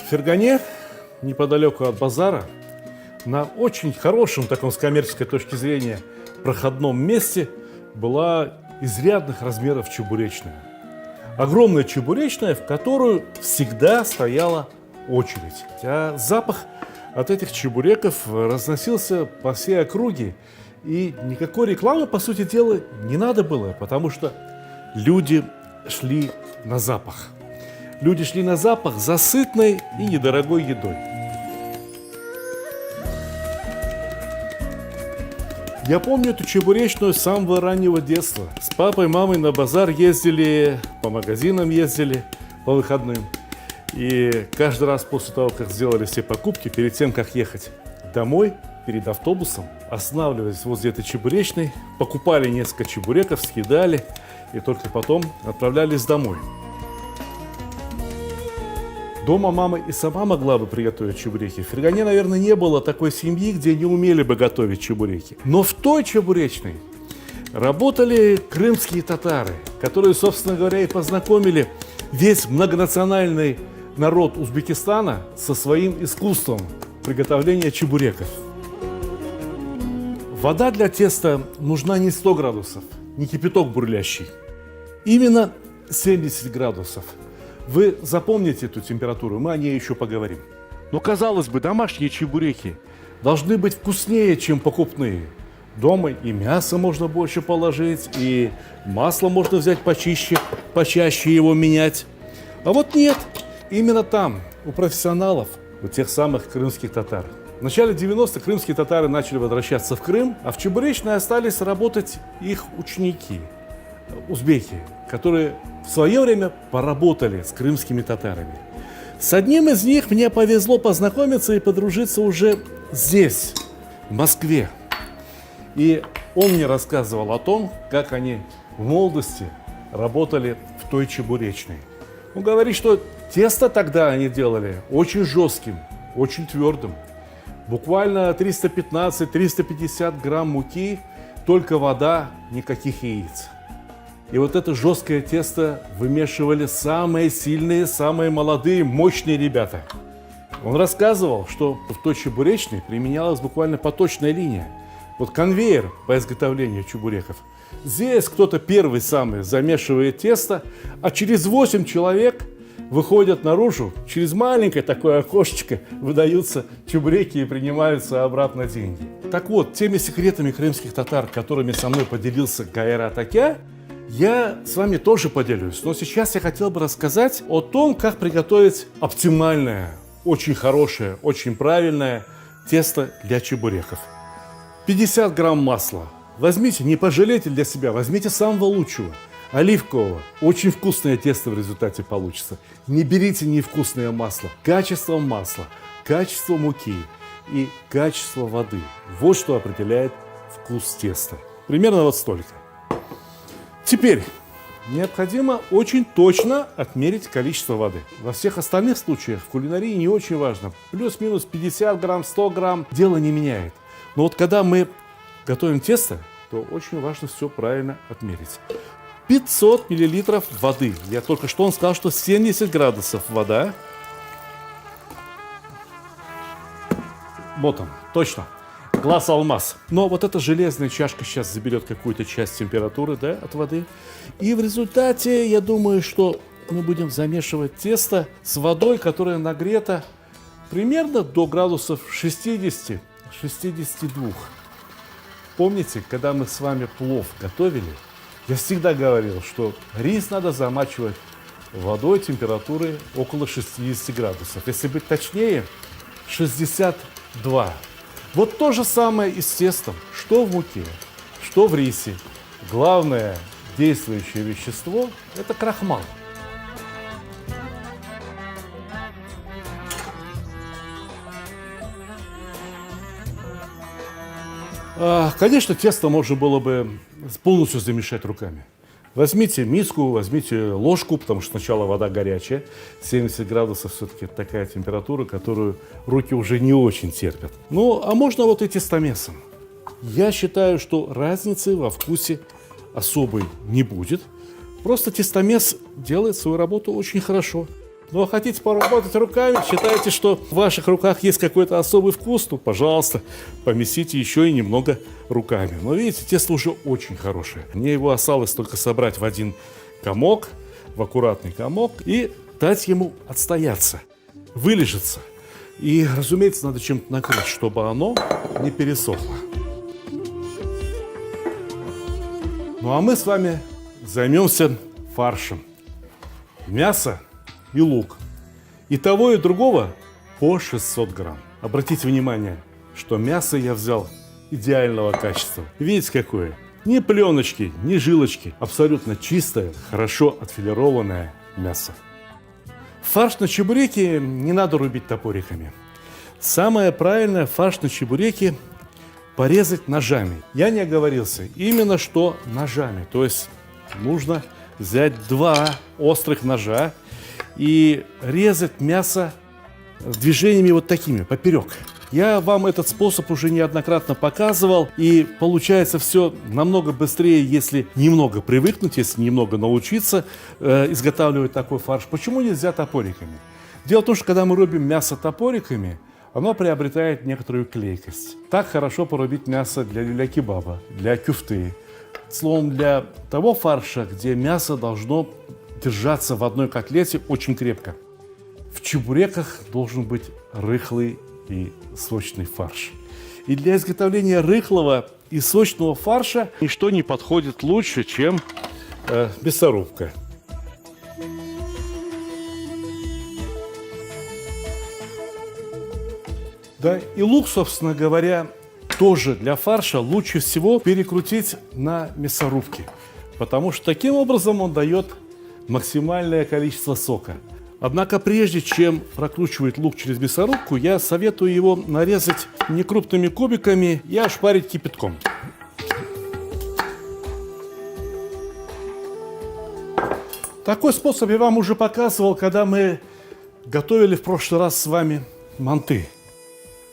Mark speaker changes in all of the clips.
Speaker 1: В Фергане, неподалеку от базара, на очень хорошем, таком с коммерческой точки зрения, проходном месте была изрядных размеров чебуречная. Огромная чебуречная, в которую всегда стояла очередь. А запах от этих чебуреков разносился по всей округе. И никакой рекламы, по сути дела, не надо было, потому что люди шли на запах. Люди шли на запах за сытной и недорогой едой. Я помню эту чебуречную с самого раннего детства. С папой и мамой на базар ездили, по магазинам ездили по выходным. И каждый раз после того, как сделали все покупки, перед тем, как ехать домой, перед автобусом, останавливались возле этой чебуречной, покупали несколько чебуреков, съедали и только потом отправлялись домой. Дома мама и сама могла бы приготовить чебуреки. В Фергане, наверное, не было такой семьи, где не умели бы готовить чебуреки. Но в той чебуречной работали крымские татары, которые, собственно говоря, и познакомили весь многонациональный народ Узбекистана со своим искусством приготовления чебуреков. Вода для теста нужна не 100 градусов, не кипяток бурлящий. Именно 70 градусов. Вы запомните эту температуру, мы о ней еще поговорим. Но, казалось бы, домашние чебуреки должны быть вкуснее, чем покупные. Дома и мясо можно больше положить, и масло можно взять почаще его менять. А вот нет, именно там, у профессионалов, у тех самых крымских татар. В начале 90-х крымские татары начали возвращаться в Крым, а в чебуречной остались работать их ученики, узбеки, которые в свое время поработали с крымскими татарами. С одним из них мне повезло познакомиться и подружиться уже здесь, в Москве. И он мне рассказывал о том, как они в молодости работали в той чебуречной. Он говорит, что тесто тогда они делали очень жестким, очень твердым. Буквально 315-350 грамм муки, только вода, никаких яиц. И вот это жесткое тесто вымешивали самые сильные, самые молодые, мощные ребята. Он рассказывал, что в той чебуречной применялась буквально поточная линия. Вот конвейер по изготовлению чебуреков. Здесь кто-то первый самый замешивает тесто, а через 8 человек выходят наружу, через маленькое такое окошечко выдаются чебуреки и принимаются обратно деньги. Так вот, теми секретами крымских татар, которыми со мной поделился Кайрат Акя, я с вами тоже поделюсь, но сейчас я хотел бы рассказать о том, как приготовить оптимальное, очень хорошее, очень правильное тесто для чебуреков. 50 грамм масла. Возьмите, не пожалейте для себя, возьмите самого лучшего, оливкового. Очень вкусное тесто в результате получится. Не берите невкусное масло. Качество масла, качество муки и качество воды. Вот что определяет вкус теста. Примерно вот столько. Теперь необходимо очень точно отмерить количество воды. Во всех остальных случаях в кулинарии не очень важно. Плюс-минус 50 грамм, 100 грамм дело не меняет. Но вот когда мы готовим тесто, то очень важно все правильно отмерить. 500 миллилитров воды. Я только что сказал, что 70 градусов вода. Вот он, точно. Глаз алмаз. Но вот эта железная чашка сейчас заберет какую-то часть температуры, да, от воды. И в результате, я думаю, что мы будем замешивать тесто с водой, которая нагрета примерно до градусов 60-62. Помните, когда мы с вами плов готовили, я всегда говорил, что рис надо замачивать водой температуры около 60 градусов. Если быть точнее, 62. Вот то же самое и с тестом, что в муке, что в рисе. Главное действующее вещество – это крахмал. Конечно, тесто можно было бы полностью замешать руками. Возьмите миску, возьмите ложку, потому что сначала вода горячая. 70 градусов все-таки такая температура, которую руки уже не очень терпят. Ну, а можно вот и тестомесом. Я считаю, что разницы во вкусе особой не будет. Просто тестомес делает свою работу очень хорошо. Ну а хотите поработать руками, считаете, что в ваших руках есть какой-то особый вкус, то, пожалуйста, помесите еще и немного руками. Но видите, тесто уже очень хорошее. Мне его осталось только собрать в один комок, в аккуратный комок, и дать ему отстояться, вылежаться. И, разумеется, надо чем-то накрыть, чтобы оно не пересохло. Ну а мы с вами займемся фаршем. Мясо и лук. И того, и другого по 600 грамм. Обратите внимание, что мясо я взял идеального качества. Видите, какое? Ни пленочки, ни жилочки. Абсолютно чистое, хорошо отфилированное мясо. Фарш на чебуреки не надо рубить топориками. Самое правильное фарш на чебуреки порезать ножами. Я не оговорился, именно что ножами. То есть нужно взять 2 острых ножа и резать мясо движениями вот такими, поперек. Я вам этот способ уже неоднократно показывал, и получается все намного быстрее, если немного привыкнуть, если немного научиться изготавливать такой фарш. Почему нельзя топориками? Дело в том, что когда мы рубим мясо топориками, оно приобретает некоторую клейкость. Так хорошо порубить мясо для люля-кебаба, для кюфты. Словом, для того фарша, где мясо должно держаться в одной котлете очень крепко. В чебуреках должен быть рыхлый и сочный фарш. И для изготовления рыхлого и сочного фарша ничто не подходит лучше, чем мясорубка. Да, и лук, собственно говоря, тоже для фарша лучше всего перекрутить на мясорубке, потому что таким образом он дает максимальное количество сока. Однако прежде чем прокручивать лук через мясорубку, я советую его нарезать не крупными кубиками и ошпарить кипятком. Такой способ я вам уже показывал, когда мы готовили в прошлый раз с вами манты.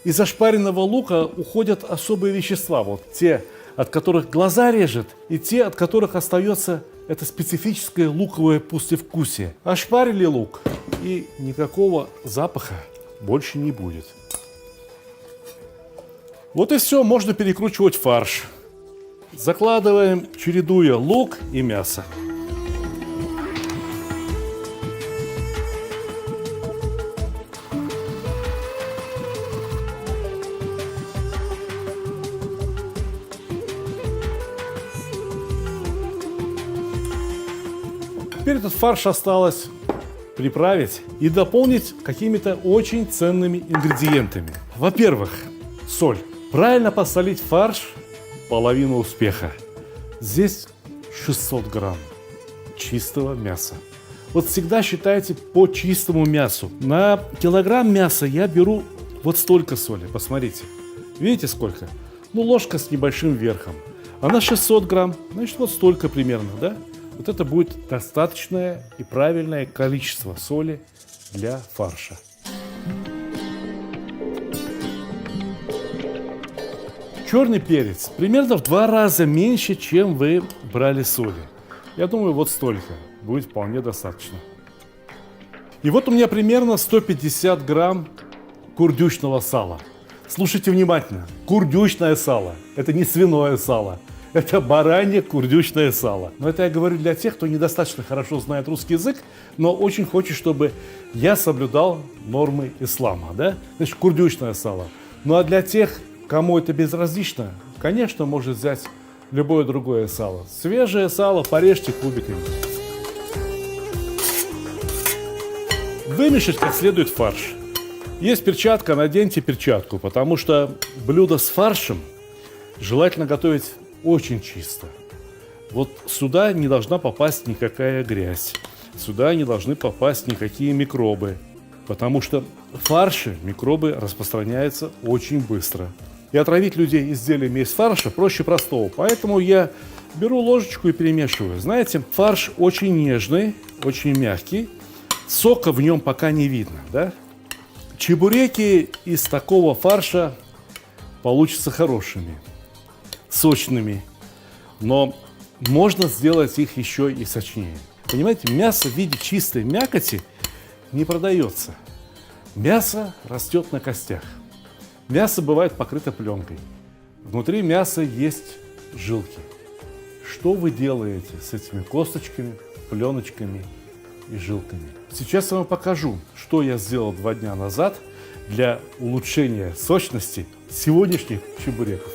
Speaker 1: Из ошпаренного лука уходят особые вещества, вот те, от которых глаза режет, и те, от которых остается это специфическое луковое послевкусие. Ошпарили лук, и никакого запаха больше не будет. Вот и все, можно перекручивать фарш. Закладываем, чередуя лук и мясо. Теперь этот фарш осталось приправить и дополнить какими-то очень ценными ингредиентами. Во-первых, соль. Правильно посолить фарш – половина успеха. Здесь 600 грамм чистого мяса. Вот всегда считайте по чистому мясу. На килограмм мяса я беру вот столько соли. Посмотрите. Видите сколько? Ну, ложка с небольшим верхом. А на 600 грамм, значит, вот столько примерно, да? Вот это будет достаточное и правильное количество соли для фарша. Черный перец примерно в 2 раза меньше, чем вы брали соли. Я думаю, вот столько будет вполне достаточно. И вот у меня примерно 150 грамм курдючного сала. Слушайте внимательно. Курдючное сало. Это не свиное сало. Это баранье курдючное сало. Но это я говорю для тех, кто недостаточно хорошо знает русский язык, но очень хочет, чтобы я соблюдал нормы ислама. Да? Значит, курдючное сало. Ну а для тех, кому это безразлично, конечно, может взять любое другое сало. Свежее сало порежьте кубиками. Вымешать как следует фарш. Есть перчатка, наденьте перчатку, потому что блюдо с фаршем желательно готовить очень чисто. Вот сюда не должна попасть никакая грязь. Сюда не должны попасть никакие микробы. Потому что в фарше микробы распространяются очень быстро. И отравить людей изделиями из фарша проще простого. Поэтому я беру ложечку и перемешиваю. Знаете, фарш очень нежный, очень мягкий. Сока в нем пока не видно, да? Чебуреки из такого фарша получатся хорошими, сочными. Но можно сделать их еще и сочнее. Понимаете, мясо в виде чистой мякоти не продается. Мясо растет на костях. Мясо бывает покрыто пленкой. Внутри мяса есть жилки. Что вы делаете с этими косточками, пленочками и жилками? Сейчас я вам покажу, что я сделал 2 дня назад для улучшения сочности сегодняшних чебуреков.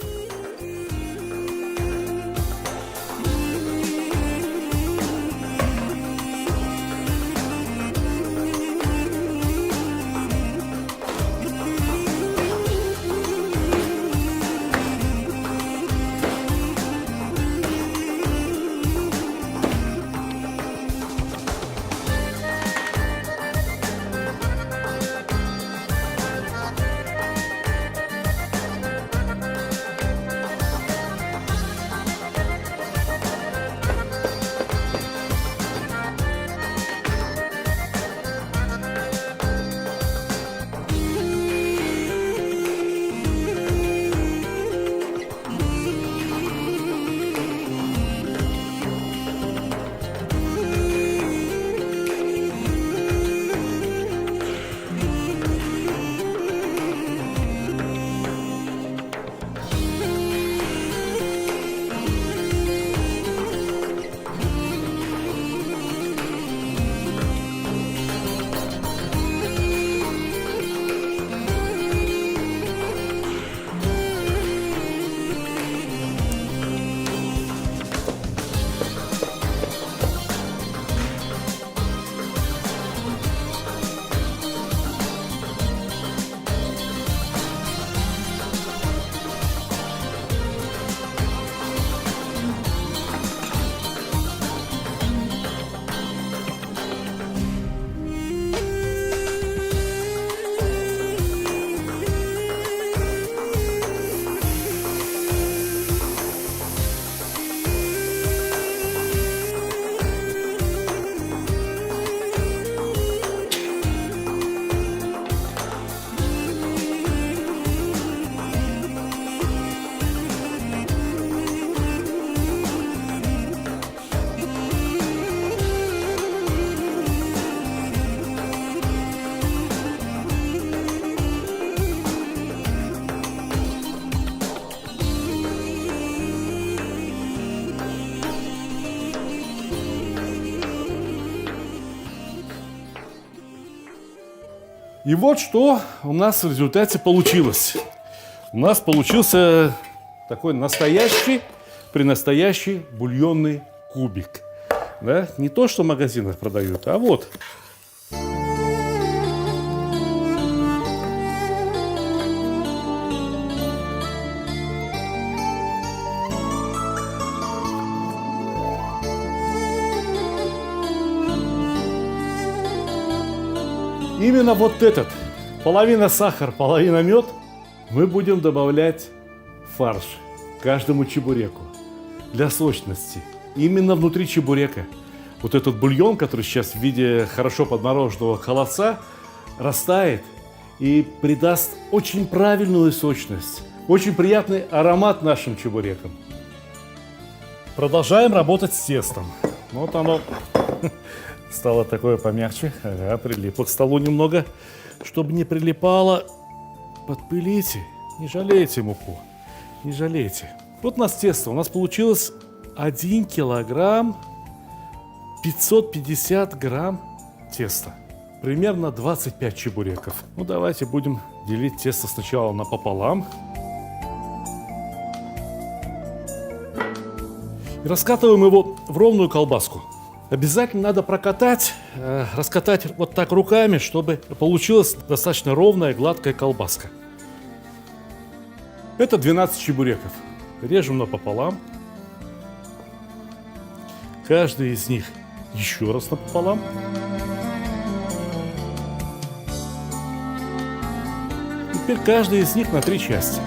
Speaker 1: И вот что у нас в результате получилось. У нас получился такой настоящий бульонный кубик. Да? Не то, что в магазинах продают, а вот. Именно вот этот, половина сахар, половина мед, мы будем добавлять в фарш каждому чебуреку для сочности. Именно внутри чебурека вот этот бульон, который сейчас в виде хорошо подмороженного холодца, растает и придаст очень правильную сочность, очень приятный аромат нашим чебурекам. Продолжаем работать с тестом. Вот оно стало такое помягче, прилипло к столу немного. Чтобы не прилипало, подпылите, не жалейте муку, не жалейте. Вот у нас тесто, у нас получилось 1 килограмм 550 грамм теста. Примерно 25 чебуреков. Ну давайте будем делить тесто сначала напополам. И раскатываем его в ровную колбаску. Обязательно надо прокатать, раскатать вот так руками, чтобы получилась достаточно ровная, гладкая колбаска. Это 12 чебуреков. Режем напополам. Каждый из них еще раз напополам. Теперь каждый из них на 3 части.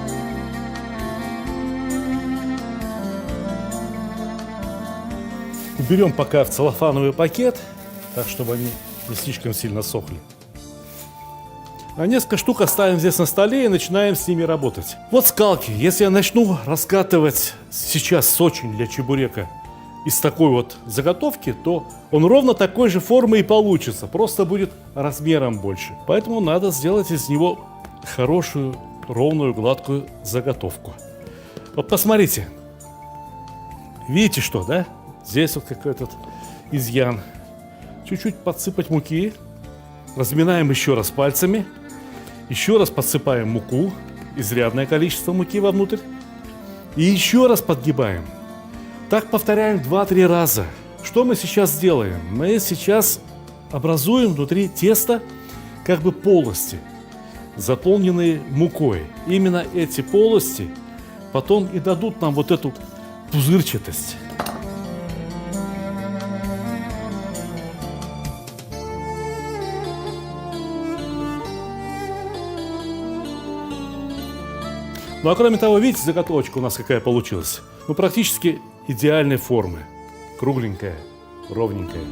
Speaker 1: Берем пока в целлофановый пакет, так чтобы они не слишком сильно сохли. А несколько штук оставим здесь на столе и начинаем с ними работать. Вот скалки. Если я начну раскатывать сейчас сочень для чебурека из такой вот заготовки, то он ровно такой же формы и получится, просто будет размером больше. Поэтому надо сделать из него хорошую, ровную, гладкую заготовку. Вот посмотрите. Видите что, да? Здесь вот какой-то изъян. Чуть-чуть подсыпать муки. Разминаем еще раз пальцами. Еще раз подсыпаем муку. Изрядное количество муки вовнутрь. И еще раз подгибаем. Так повторяем 2-3 раза. Что мы сейчас делаем? Мы сейчас образуем внутри теста как бы полости, заполненные мукой. Именно эти полости потом и дадут нам вот эту пузырчатость. Ну а кроме того, видите, заготовочка у нас какая получилась? Ну практически идеальной формы. Кругленькая, ровненькая.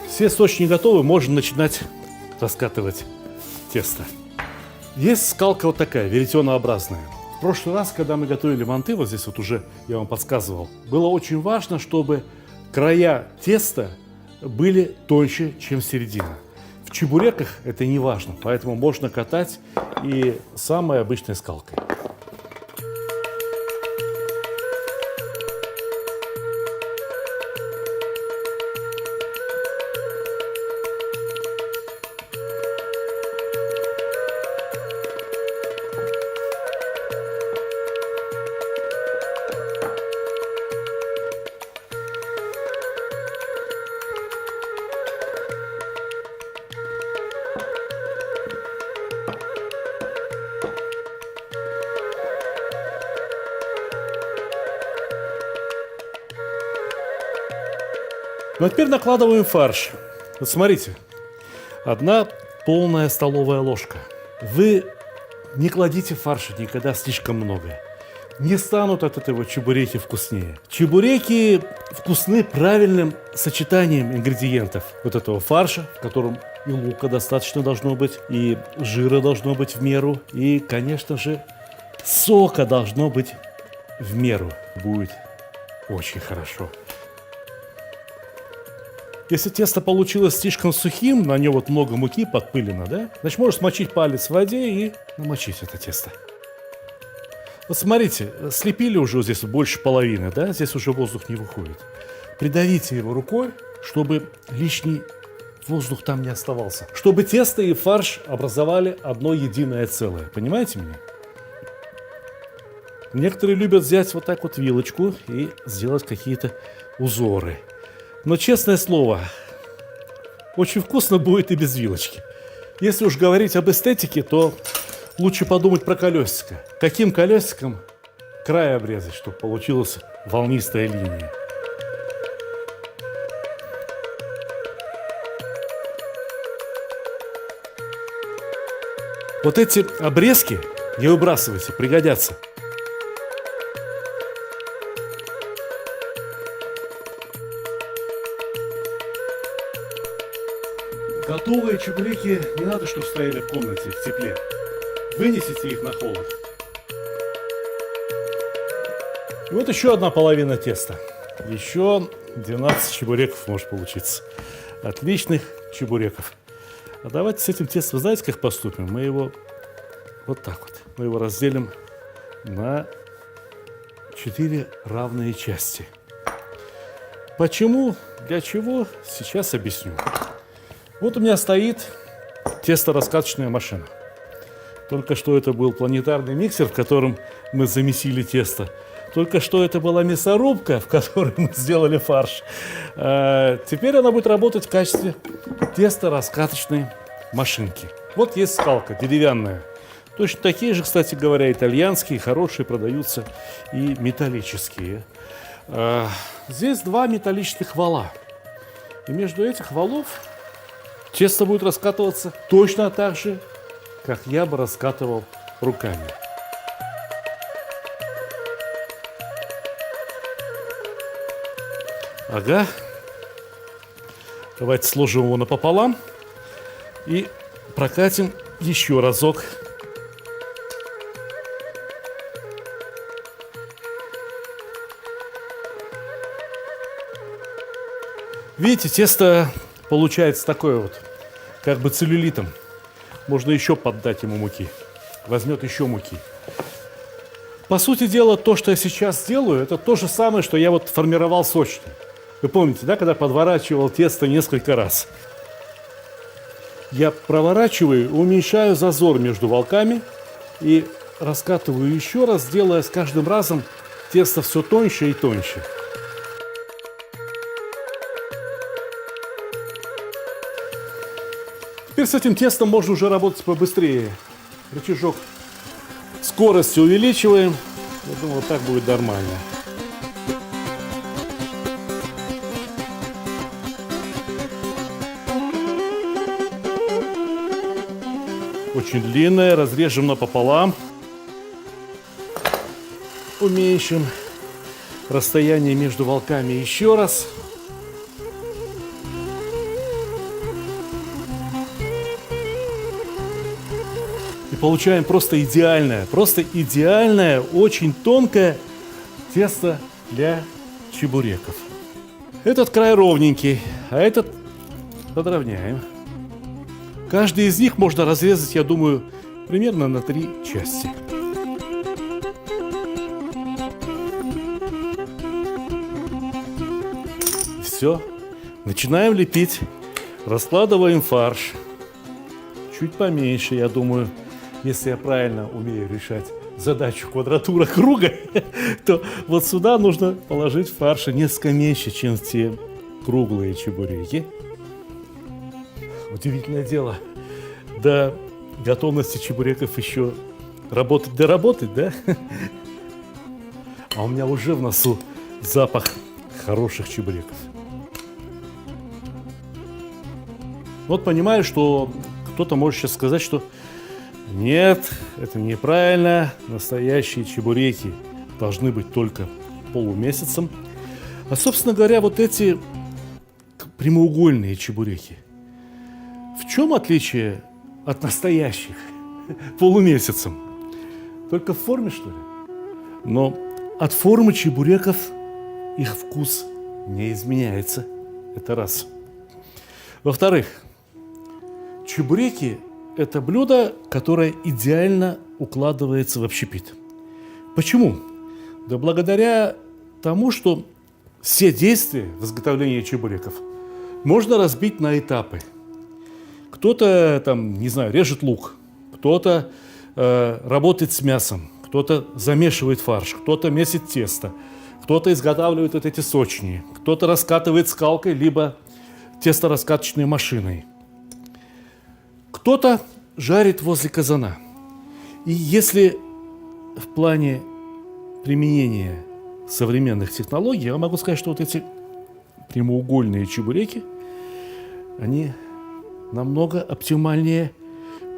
Speaker 1: Все сочни готовы, можно начинать раскатывать тесто. Есть скалка вот такая, веретенообразная. В прошлый раз, когда мы готовили манты, вот здесь вот уже я вам подсказывал, было очень важно, чтобы края теста были тоньше, чем середина. В чебуреках это не важно, поэтому можно катать и самой обычной скалкой. Ну а теперь накладываем фарш. Вот смотрите, 1 полная столовая ложка. Вы не кладите фарша никогда слишком много. Не станут от этого чебуреки вкуснее. Чебуреки вкусны правильным сочетанием ингредиентов вот этого фарша, в котором и лука достаточно должно быть, и жира должно быть в меру, и, конечно же, сока должно быть в меру. Будет очень хорошо. Если тесто получилось слишком сухим, на нем вот много муки подпылено, да? Значит, можно смочить палец в воде и намочить это тесто. Вот смотрите, слепили уже вот здесь больше половины, да? Здесь уже воздух не выходит. Придавите его рукой, чтобы лишний воздух там не оставался. Чтобы тесто и фарш образовали одно единое целое. Понимаете меня? Некоторые любят взять вот так вот вилочку и сделать какие-то узоры. Но, честное слово, очень вкусно будет и без вилочки. Если уж говорить об эстетике, то лучше подумать про колесико. Каким колесиком край обрезать, чтобы получилась волнистая линия. Вот эти обрезки не выбрасывайте, пригодятся. Готовые чебуреки не надо, чтобы стояли в комнате в тепле. Вынесите их на холод. И вот еще 1 половина теста. Еще 12 чебуреков может получиться. Отличных чебуреков. А давайте с этим тестом, знаете, как поступим? Мы его вот так вот. Мы его разделим на 4 равные части. Почему? Для чего? Сейчас объясню. Вот у меня стоит тесто-раскаточная машина. Только что это был планетарный миксер, в котором мы замесили тесто. Только что это была мясорубка, в которой мы сделали фарш. Теперь она будет работать в качестве тесто-раскаточной машинки. Вот есть скалка деревянная. Точно такие же, кстати говоря, итальянские, хорошие продаются и металлические. Здесь 2 металлических вала. И между этих валов тесто будет раскатываться точно так же, как я бы раскатывал руками. Ага. Давайте сложим его напополам и прокатим еще разок. Видите, тесто получается такое вот, как бы целлюлитом. Можно еще поддать ему муки. Возьмет еще муки. По сути дела, то, что я сейчас делаю, это то же самое, что я вот формировал сочный. Вы помните, да, когда подворачивал тесто несколько раз? Я проворачиваю, уменьшаю зазор между волками и раскатываю еще раз, делая с каждым разом тесто все тоньше и тоньше. Теперь с этим тестом можно уже работать побыстрее. Рычажок скорости увеличиваем. Я думаю, вот так будет нормально. Очень длинное, разрежем напополам. Уменьшим расстояние между волками еще раз. И получаем просто идеальное, очень тонкое тесто для чебуреков. Этот край ровненький, а этот подровняем. Каждый из них можно разрезать, я думаю, примерно на 3 части. Все. Начинаем лепить. Раскладываем фарш. Чуть поменьше, я думаю. Если я правильно умею решать задачу квадратура круга, то вот сюда нужно положить фарша несколько меньше, чем те круглые чебуреки. Удивительное дело. До готовности чебуреков еще доработать, да? А у меня уже в носу запах хороших чебуреков. Вот понимаю, что кто-то может сейчас сказать, что нет, это неправильно. Настоящие чебуреки должны быть только полумесяцем. А, собственно говоря, вот эти прямоугольные чебуреки. В чем отличие от настоящих полумесяцем? Только в форме, что ли? Но от формы чебуреков их вкус не изменяется. Это раз. Во-вторых, чебуреки – это блюдо, которое идеально укладывается в общепит. Почему? Да благодаря тому, что все действия в изготовлении чебуреков можно разбить на этапы. Кто-то там, не знаю, режет лук, кто-то работает с мясом, кто-то замешивает фарш, кто-то месит тесто, кто-то изготавливает вот эти сочни, кто-то раскатывает скалкой, либо тесто-раскаточной машиной. Кто-то жарит возле казана. И если в плане применения современных технологий, я могу сказать, что вот эти прямоугольные чебуреки, они намного оптимальнее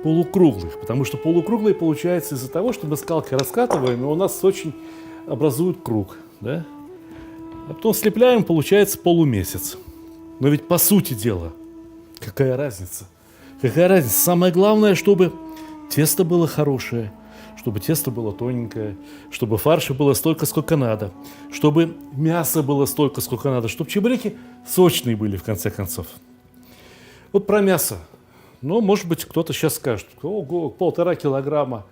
Speaker 1: полукруглых. Потому что полукруглые получаются из-за того, что мы скалкой раскатываем, и у нас очень образует круг. Да? А потом слепляем, получается полумесяц. Но ведь по сути дела, какая разница? Какая разница? Самое главное, чтобы тесто было хорошее, чтобы тесто было тоненькое, чтобы фарша было столько, сколько надо, чтобы мясо было столько, сколько надо, чтобы чебуреки сочные были, в конце концов. Вот про мясо. Ну, может быть, кто-то сейчас скажет, ого, 1,5 килограмма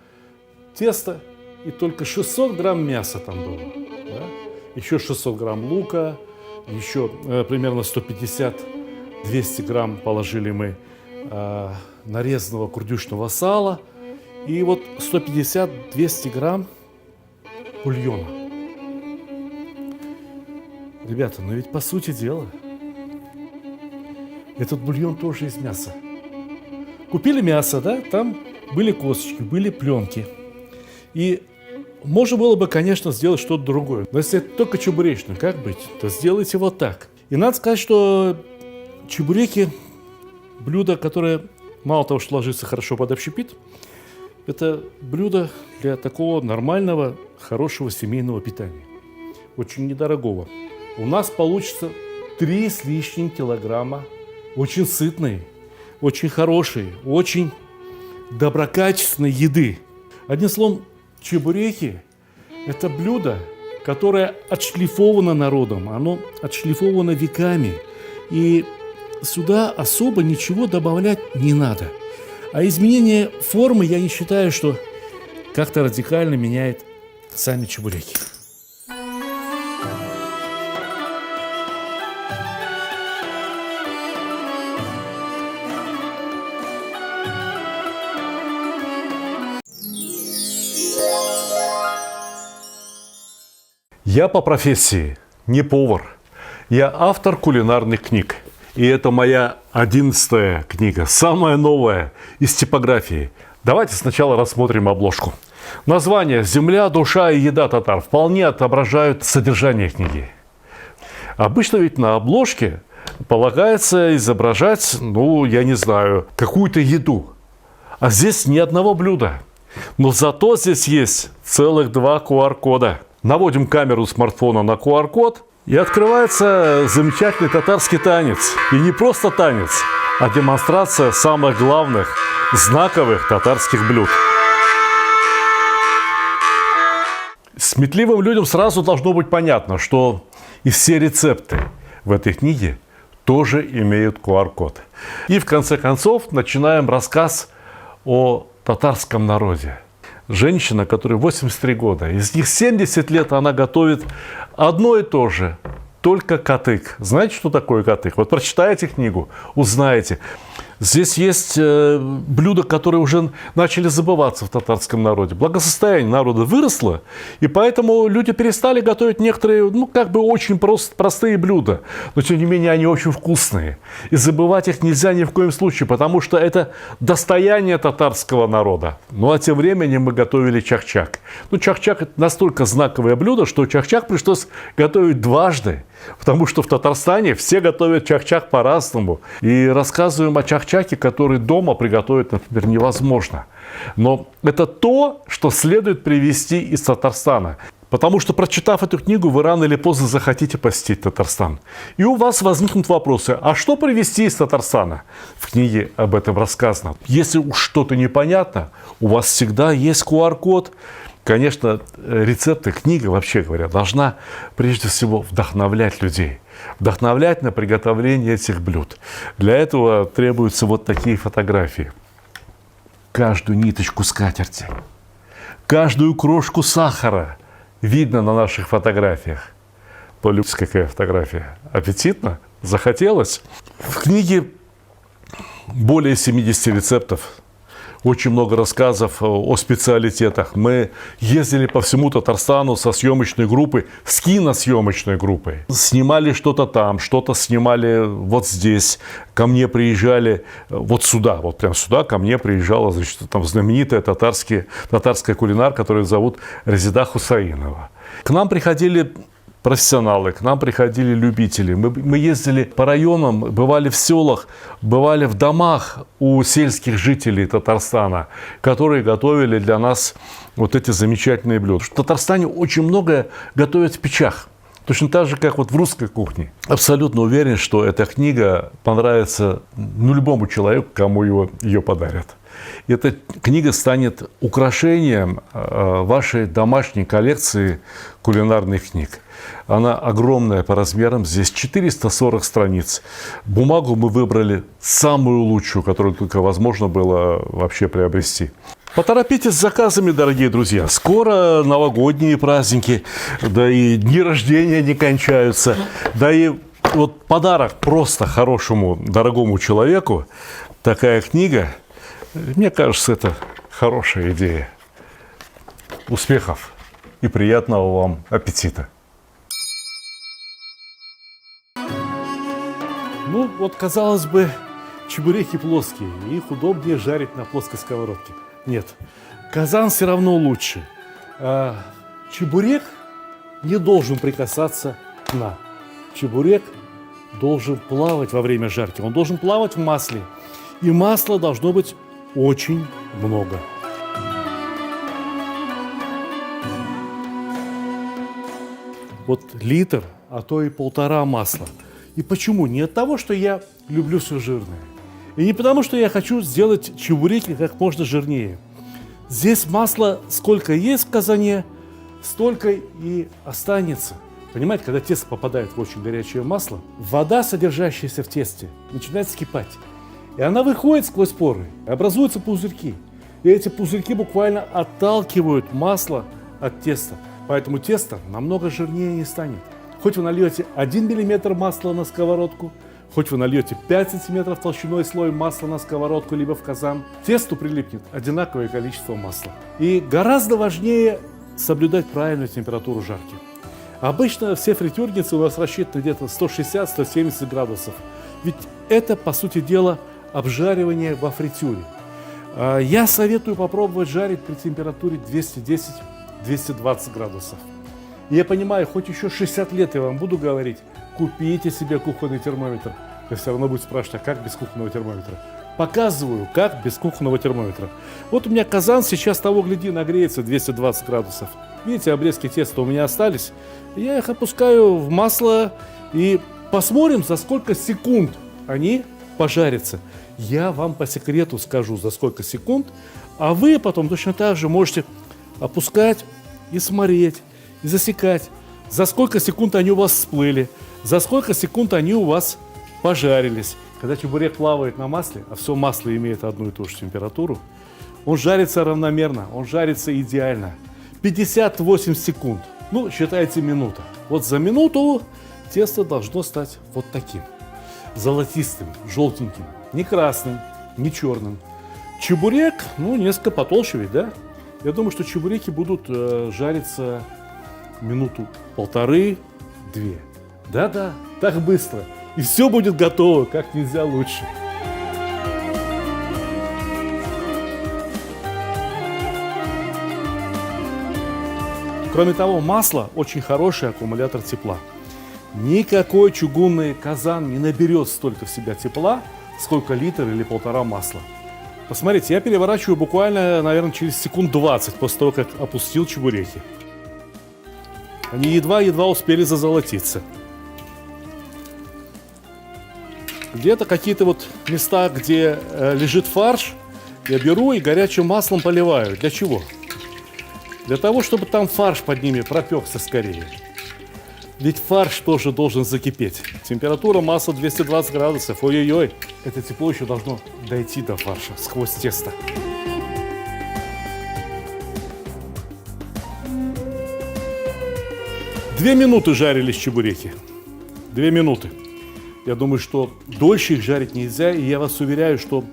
Speaker 1: теста и только 600 грамм мяса там было. Да? Еще 600 грамм лука, еще примерно 150-200 грамм положили мы нарезанного курдючного сала и вот 150-200 грамм бульона. Ребята, но ведь по сути дела этот бульон тоже из мяса. Купили мясо, да, там были косточки, были пленки. И можно было бы, конечно, сделать что-то другое. Но если это только чебуречное, как быть? То сделайте вот так. И надо сказать, что чебуреки – блюдо, которое мало того, что ложится хорошо под общепит, это блюдо для такого нормального, хорошего семейного питания. Очень недорогого. У нас получится 3 с лишним килограмма очень сытной, очень хорошей, очень доброкачественной еды. Одним словом, чебуреки – это блюдо, которое отшлифовано народом, оно отшлифовано веками. И сюда особо ничего добавлять не надо. А изменение формы, я не считаю, что как-то радикально меняет сами чебуреки. Я по профессии не повар. Я автор кулинарных книг. И это моя 11-я книга, самая новая из типографии. Давайте сначала рассмотрим обложку. Название «Земля, душа и еда татар» вполне отображают содержание книги. Обычно ведь на обложке полагается изображать, я не знаю, какую-то еду. А здесь ни одного блюда. Но зато здесь есть целых 2 QR-кода. Наводим камеру смартфона на QR-код, и открывается замечательный татарский танец. И не просто танец, а демонстрация самых главных, знаковых татарских блюд. Сметливым людям сразу должно быть понятно, что и все рецепты в этой книге тоже имеют QR-код. И в конце концов начинаем рассказ о татарском народе. Женщина, которой 83 года, из них 70 лет она готовит одно и то же, только катык. Знаете, что такое катык? Вот прочитаете книгу, узнаете. Здесь есть блюда, которые уже начали забываться в татарском народе. Благосостояние народа выросло, и поэтому люди перестали готовить некоторые, очень простые блюда. Но, тем не менее, они очень вкусные. И забывать их нельзя ни в коем случае, потому что это достояние татарского народа. А тем временем мы готовили чахчак. Чахчак – это настолько знаковое блюдо, что чахчак пришлось готовить дважды. Потому что в Татарстане все готовят чахчак по-разному. И рассказываем о чахчаке, который дома приготовить, например, невозможно. Но это то, что следует привезти из Татарстана. Потому что, прочитав эту книгу, вы рано или поздно захотите посетить Татарстан. И у вас возникнут вопросы, а что привезти из Татарстана? В книге об этом рассказано. Если уж что-то непонятно, у вас всегда есть QR-код. Конечно, рецепты, книга, вообще говоря, должна прежде всего вдохновлять людей. Вдохновлять на приготовление этих блюд. Для этого требуются вот такие фотографии. Каждую ниточку скатерти, каждую крошку сахара видно на наших фотографиях. Полюбите, какая фотография. Аппетитно? Захотелось? В книге более 70 рецептов. Очень много рассказов о специалитетах. Мы ездили по всему Татарстану со съемочной группой, с киносъемочной группой. Снимали что-то там, что-то снимали вот здесь. Ко мне приезжали вот сюда, вот прям сюда ко мне приезжала, там знаменитая татарская кулинар, которую зовут Резида Хусаинова. К нам приходили профессионалы, к нам приходили любители. Мы ездили по районам, бывали в селах, бывали в домах у сельских жителей Татарстана, которые готовили для нас вот эти замечательные блюда. В Татарстане очень многое готовят в печах. Точно так же, как вот в русской кухне. Абсолютно уверен, что эта книга понравится любому человеку, кому ее подарят. И эта книга станет украшением вашей домашней коллекции кулинарных книг. Она огромная по размерам, здесь 440 страниц. Бумагу мы выбрали самую лучшую, которую только возможно было вообще приобрести. Поторопитесь с заказами, дорогие друзья. Скоро новогодние праздники, да и дни рождения не кончаются. Да и вот подарок просто хорошему, дорогому человеку, такая книга, мне кажется, это хорошая идея. Успехов и приятного вам аппетита. Казалось бы, чебуреки плоские, их удобнее жарить на плоской сковородке. Нет, казан все равно лучше. Чебурек не должен прикасаться к дну. Чебурек должен плавать во время жарки, он должен плавать в масле. И масла должно быть очень много. Вот литр, а то и 1,5 масла. И почему? Не от того, что я люблю все жирное. И не потому, что я хочу сделать чебуреки как можно жирнее. Здесь масла сколько есть в казане, столько и останется. Понимаете, когда тесто попадает в очень горячее масло, вода, содержащаяся в тесте, начинает вскипать. И она выходит сквозь поры, и образуются пузырьки. И эти пузырьки буквально отталкивают масло от теста. Поэтому тесто намного жирнее не станет. Хоть вы нальете 1 мм масла на сковородку, хоть вы нальете 5 сантиметров толщиной слой масла на сковородку либо в казан, тесту прилипнет одинаковое количество масла. И гораздо важнее соблюдать правильную температуру жарки. Обычно все фритюрницы у нас рассчитаны где-то 160-170 градусов. Ведь это, по сути дела, обжаривание во фритюре. Я советую попробовать жарить при температуре 210-220 градусов. И я понимаю, хоть еще 60 лет я вам буду говорить, купите себе кухонный термометр. Вы все равно будете спрашивать, а как без кухонного термометра? Показываю, как без кухонного термометра. Вот у меня казан сейчас, того гляди, нагреется 220 градусов. Видите, обрезки теста у меня остались. Я их опускаю в масло и посмотрим, за сколько секунд они пожарятся. Я вам по секрету скажу, за сколько секунд, а вы потом точно так же можете опускать и смотреть, и засекать, за сколько секунд они у вас всплыли, за сколько секунд они у вас пожарились. Когда чебурек плавает на масле, а все масло имеет одну и ту же температуру, он жарится равномерно, он жарится идеально. 58 секунд, ну, считайте минута. Вот за минуту тесто должно стать вот таким. Золотистым, желтеньким, не красным, не черным. Чебурек, ну, несколько потолще ведь, да? Я думаю, что чебуреки будут жариться минуту, полторы-две. Да-да, так быстро. И все будет готово, как нельзя лучше. Кроме того, масло очень хороший аккумулятор тепла. Никакой чугунный казан не наберет столько в себя тепла, сколько литр или полтора масла. Посмотрите, я переворачиваю буквально, наверное, через секунд 20 после того, как опустил чебуреки. Они едва-едва успели зазолотиться. Где-то какие-то вот места, где лежит фарш, я беру и горячим маслом поливаю. Для чего? Для того, чтобы там фарш под ними пропекся скорее. Ведь фарш тоже должен закипеть. Температура масла 220 градусов. Ой-ой-ой, это тепло еще должно дойти до фарша сквозь тесто. Две минуты жарились чебуреки. 2 минуты. Я думаю, что дольше их жарить нельзя, и я вас уверяю, что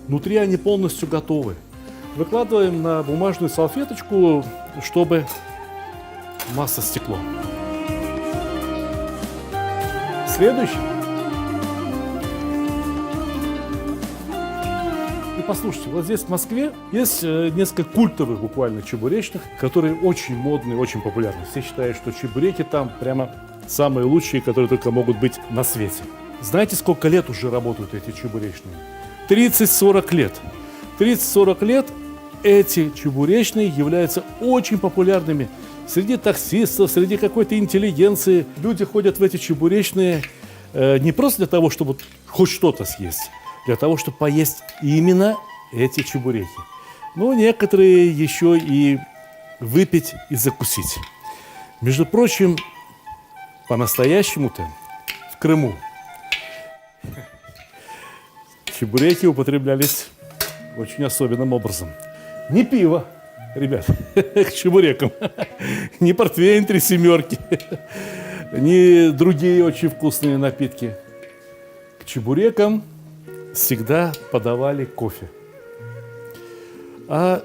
Speaker 1: внутри они полностью готовы. Выкладываем на бумажную салфеточку, чтобы масло стекло. Следующий. И послушайте, вот здесь в Москве есть несколько культовых буквально чебуречных, которые очень модные, очень популярны. Все считают, что чебуреки там прямо самые лучшие, которые только могут быть на свете. Знаете, сколько лет уже работают эти чебуречные? 30-40 лет. 30-40 лет эти чебуречные являются очень популярными среди таксистов, среди какой-то интеллигенции. Люди ходят в эти чебуречные не просто для того, чтобы хоть что-то съесть, для того, чтобы поесть именно эти чебуреки. Но некоторые еще и выпить и закусить. Между прочим, по-настоящему-то в Крыму чебуреки употреблялись очень особенным образом. Не пиво, ребят, к чебурекам, не портвейн 3 семерки, не другие очень вкусные напитки. К чебурекам всегда подавали кофе. А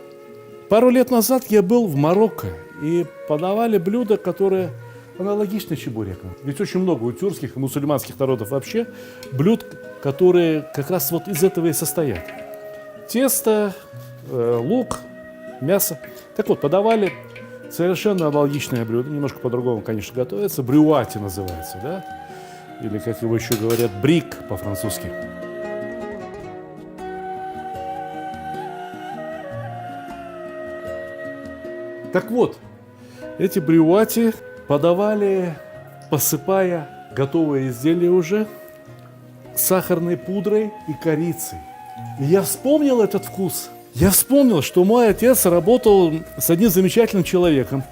Speaker 1: пару лет назад я был в Марокко, и подавали блюда, которые аналогичны чебурекам. Ведь очень много у тюркских и мусульманских народов вообще блюд, которые как раз вот из этого и состоят. Тесто, лук, мясо. Так вот, подавали совершенно аналогичное блюдо, немножко по-другому, конечно, готовится. Брюати называется, да? Или, как его еще говорят, брик по-французски. Так вот, эти брюати подавали, посыпая готовое изделие уже с сахарной пудрой и корицей. И я вспомнил этот вкус. Я вспомнил, что мой отец работал с одним замечательным человеком.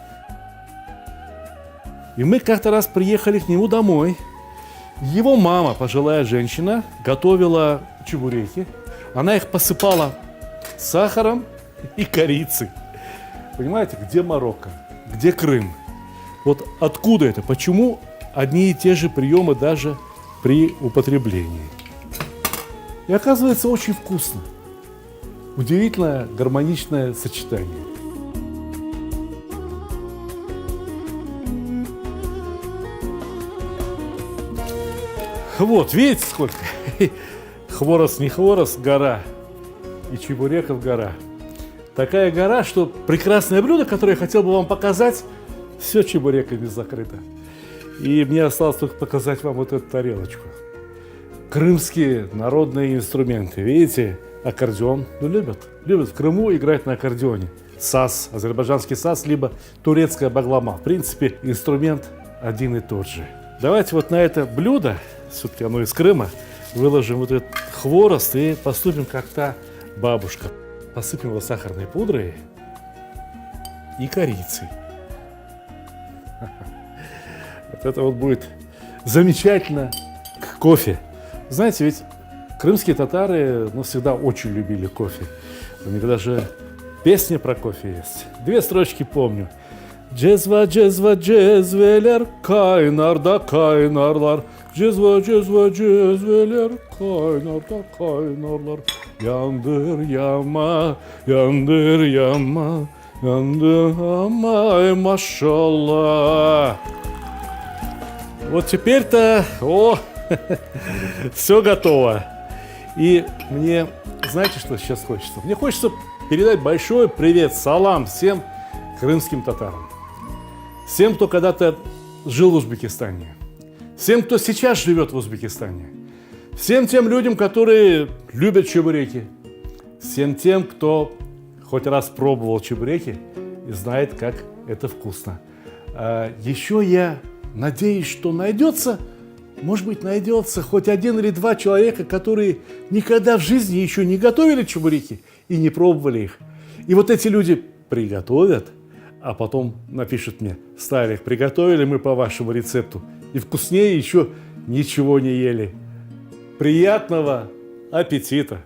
Speaker 1: И мы как-то раз приехали к нему домой. Его мама, пожилая женщина, готовила чебуреки. Она их посыпала сахаром и корицей. Понимаете, где Марокко, где Крым? Вот откуда это? Почему одни и те же приемы даже при употреблении? И оказывается, очень вкусно. Удивительное гармоничное сочетание. Вот, видите, сколько? Хворост не хворост, гора. И чебуреков гора. Такая гора, что прекрасное блюдо, которое я хотел бы вам показать, все чебуреками закрыто. И мне осталось только показать вам вот эту тарелочку. Крымские народные инструменты. Видите, аккордеон. Ну, любят в Крыму играть на аккордеоне. Саз, азербайджанский саз, либо турецкая баглама. В принципе, инструмент один и тот же. Давайте вот на это блюдо, все-таки оно из Крыма, выложим вот этот хворост и поступим как та бабушка. Посыпем его сахарной пудрой и корицей. Вот это вот будет замечательно к кофе. Знаете, ведь крымские татары всегда очень любили кофе. У них даже песня про кофе есть. 2 строчки помню. Cezva cezva cezveler kaynar da kaynarlar. Cezva cezva cezveler kaynar da kaynarlar. Yandır yama, yandır yama, yandır yama, машаллах. Вот теперь-то, все готово. И мне, знаете, что сейчас хочется? Мне хочется передать большой привет, салам всем крымским татарам. Всем, кто когда-то жил в Узбекистане. Всем, кто сейчас живет в Узбекистане. Всем тем людям, которые любят чебуреки. Всем тем, кто хоть раз пробовал чебуреки и знает, как это вкусно. Еще я надеюсь, что найдется, может быть, найдется хоть 1 или 2 человека, которые никогда в жизни еще не готовили чебуреки и не пробовали их. И вот эти люди приготовят, а потом напишут мне: Старик, приготовили мы по вашему рецепту, и вкуснее еще ничего не ели. Приятного аппетита!